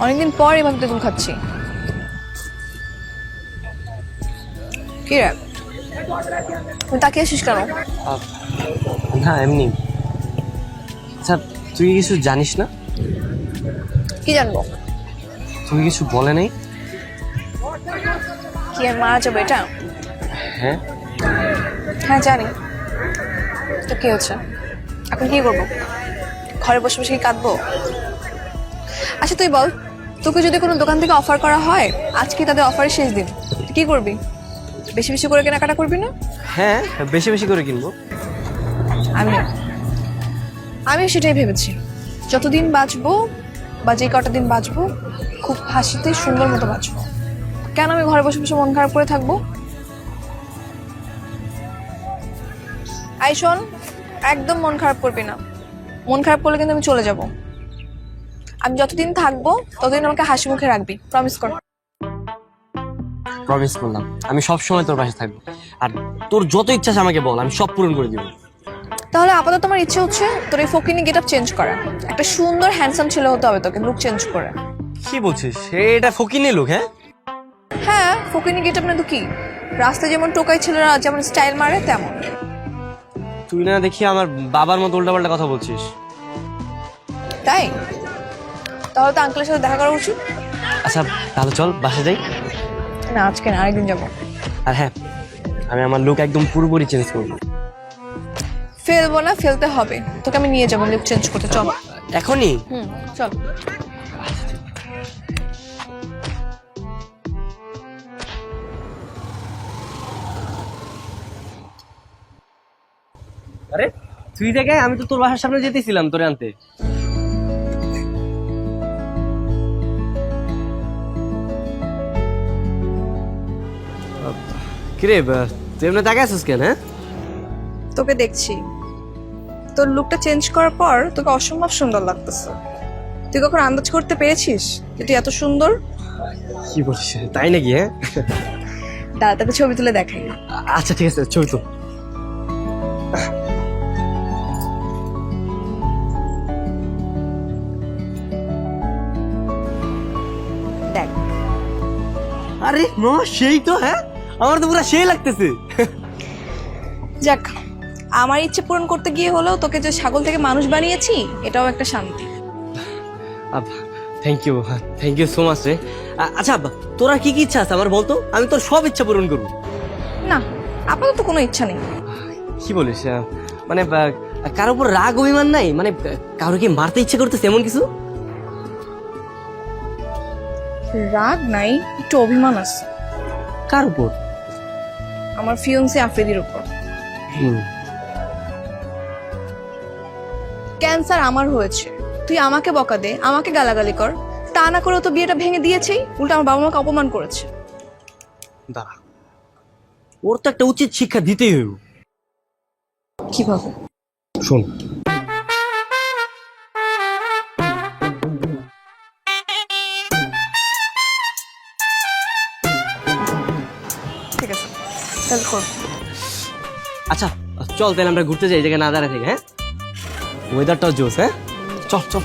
অনেকদিন পর এভাবে তেঁতুল খাচ্ছি। কি রে, তুই তাকিয়ে আসিস কেন? না এমনি। আচ্ছা, তুই কিছু জানিস না? কি জানবো? তুমি কিছু বলে নাই? কি আর মারা যাবে এটা? হ্যাঁ। হ্যাঁ জানি। তো কি হচ্ছে এখন? কি করবো? ঘরে বসে বসে কি কাঁদবো? আচ্ছা তুই বল, তোকে যদি কোনো দোকান থেকে অফার করা হয় আজকে তাদের অফারের শেষ দিন, তুই কি করবি? বেশি বেশি করে কেনাকাটা করবি না? হ্যাঁ, বেশি বেশি করে কিনবো। আমি আমি সেটাই ভেবেছি। যতদিন বাঁচবো বা যে কটা দিন বাঁচবো খুব হাসিতে সুন্দর মতো বাঁচবো। কেন আমি ঘরে বসে বসে মন খারাপ করে থাকবো? আই শোন, একদম মন খারাপ করবি না। মন খারাপ করলে কিন্তু আমি চলে যাব। আমি যতদিন থাকবো ততদিন আমাকে হাসি মুখে রাখবি, প্রমিস কর। প্রমিস করলাম, আমি সব সময় তোর পাশে থাকবো। আর তোর যত ইচ্ছা আছে আমাকে বল, আমি সব পূরণ করে দিব। তাহলে আপাতত আমার ইচ্ছে হচ্ছে তোর এই ফকিনি গেট আপ চেঞ্জ করা। একটা সুন্দর হ্যান্ডসাম ছেলে হতে হবে তোকে, লুক চেঞ্জ করে। কি বলছিস? এটা ফকিনি লোক? হ্যাঁ হ্যাঁ, ফকিনি গেট আপ না তো কি? রাস্তায় যেমন টোকাই ছেলেরা যেমন স্টাইল মারে তেমন। তুই না দেখি আমার বাবার মতো উল্টাপাল্টা কথা বলছিস। তাই? তাহলে তো আঙ্কেলের সাথে দেখা করা উচিত। আচ্ছা তাহলে চল বাসা যাই। না আজকে না, আরেকদিন যাবো। আর হ্যাঁ, আমি আমার লুক একদম পুরোপুরি চেঞ্জ করবো। ফেলবো না, ফেলতে হবে। তোকে আমি নিয়ে যাবো লুক চেঞ্জ করতে, চল। এখনই? চল। আরে তুই দেখে, আমি তো তোর বাসার সামনে যেতেছিলাম তোরে আনতে। কিরে তুই এমনি তাকে আসিস কেন? হ্যাঁ, তোকে দেখছি, তোর লুকটা চেঞ্জ করার পর তোকে অসম্ভব সুন্দর লাগতেছে। তুই কখন আন্দাজ করতে পেরেছিস যে তুই এত সুন্দর? কি বলছিস? তাই নাকি? হ্যাঁ দাদা তোকে ছবি তুলে দেখাই। আচ্ছা ঠিক আছে, ছবি তো। দেখ। আরে মামা সেই তো। হ্যাঁ, আমার তো পুরো সেই লাগতেছে। যাক, আমার ইচ্ছে পূরণ করতে গিয়ে হলেও তোকে যে ছাগল থেকে মানুষ বানিয়েছি এটাও একটা শান্তি। থ্যাংক ইউ সো মাচ রে। আচ্ছা তোরা কি কি ইচ্ছা আছে আমার বলতো, আমি তোর সব ইচ্ছা পূরণ করবো। না, আপাতত কোনো ইচ্ছা নেই। কি বলিস? মানে কারোর উপর রাগ অভিমান নাই? মানে কারো কি মারতে ইচ্ছে করতেছে এমন কিছু? রাগ নাই, একটু অভিমান আছে। কার উপর? আমার ফিয়ন্সি আফ্রিদির উপর। ক্যান্সার আমার হয়েছে, তুই আমাকে বকা দে, আমাকে গালাগালি কর, তা না করে তো বিয়েটা ভেঙে দিয়েছেই, উল্টা আমার বাবা মাকে অপমান করেছে। দাঁড়া, ওর তো একটা উচিত শিক্ষা দিতেই হইব। কিভাবে? শোন, ঠিক আছে, তাহলে কর। আচ্ছা চল তাহলে আমরা ঘুরতে যাই এই জায়গায় না দাঁড়ায় থেকে। হ্যাঁ, ওয়েদারটাও জোস। হ্যাঁ চল চল।